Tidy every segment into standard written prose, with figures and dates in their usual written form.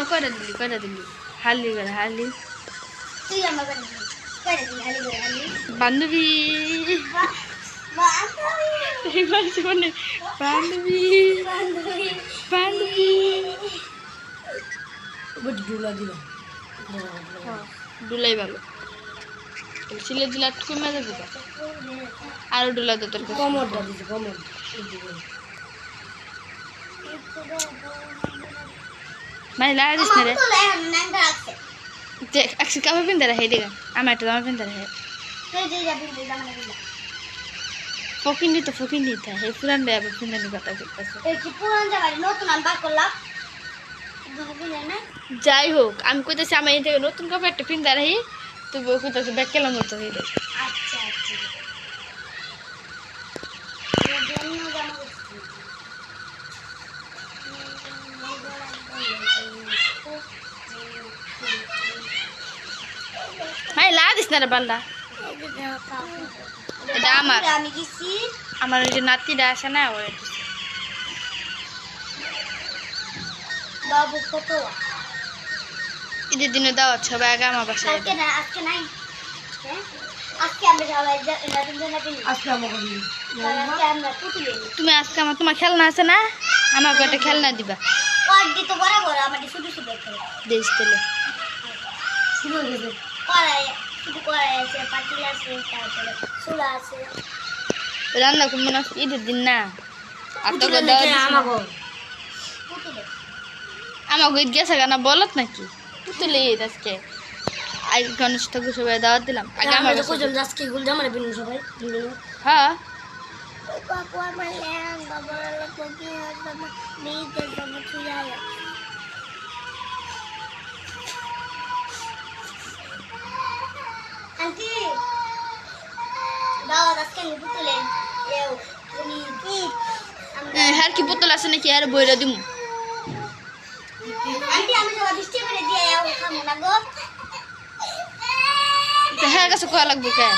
এখনো কয়টা দিলি হালি করে হালি তুই আমার কয়টা দিলি হালি করে হালি বান্ধবী জীবনে বান্ধবী বান্ধবী ডুলা দিলাম ডুলাই ভালো সিলে দিলে আর কমে যাবে আরো ডুলা তো তোর কমরটা দিছি কমর মানে লাগা দিস না রে দেখ আকসি কাপড় পিনতে রাখে দেখ আমার একটা জামা পিনতে রাখে ফকিন্দি তো হে পুরান দেয় আবার পিন্দানি কথা করতেছে যাই হোক আমি কইতেছি আমার এই থেকে নতুন কাপড় একটা পিনতে রাখি তুই বউ কইতেছে ব্যাগ কেলাম মতো হয়ে দেখ হ্যাঁ লাগা দিস না রে বাল্লা এটা আমার ওই যে নাতিটা আসে না ওর বাবু কত ঈদের দিনে দাওয়াত সবাই আগে আমার বাসায় আজকে না আজকে নাই আজকে আমরা সবাই নতুন জামা কিনি আজকে আমরা পুতুল তুমি আজকে তোমার খেলনা আছে না আমাকে একটা খেলনা দিবা কয়েকদিন তো বড় বড় আমাদের শুধু শুধু দেশ তেলে শুরু হয়ে গেছে কড়াই শুধু কড়াই আছে পাতিল আছে তারপরে চুলা আছে রান্না করবো না ঈদের দিন না আর তো আমাকে ঈদ গেছে কেন বলত নাকি পুতুলে ঈদ আজকে আগে গণেশ ঠাকুর সবাই দাওয়াত দিলাম আগে আমার আজকে গুল জামা বিনু সবাই হ্যাঁ বাবু আমার লেহেঙ্গা বড় লোক কি হবে মেয়েদের জন্য চুলা আন্টি দাও আজকে পুতুলে এও তুমি কি হ্যাঁ কি পুতুল আছে নাকি আর বইরা দিমু আন্টি আমি সব বৃষ্টি করে দিয়ে যাও খামু না গো হ্যাঁ কাছে কোয়া লাগবে কে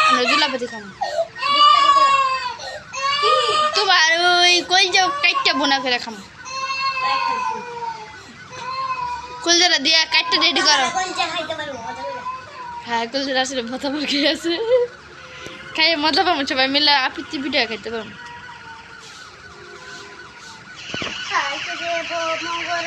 আমরা জুলাপাতি খামু তোমার ওই কই যাও কাইটটা বোনা করে খামু কলজারা দিয়া কাইটটা রেডি করো খাইতে পারবো হ্যাঁ কলজারা আসলে মাথা মার খেয়ে আছে খাইয়ে মজা পাবো সবাই মিলে আপিত্তি ভিডিও খাইতে পারবো খাইতে দেবো মঙ্গল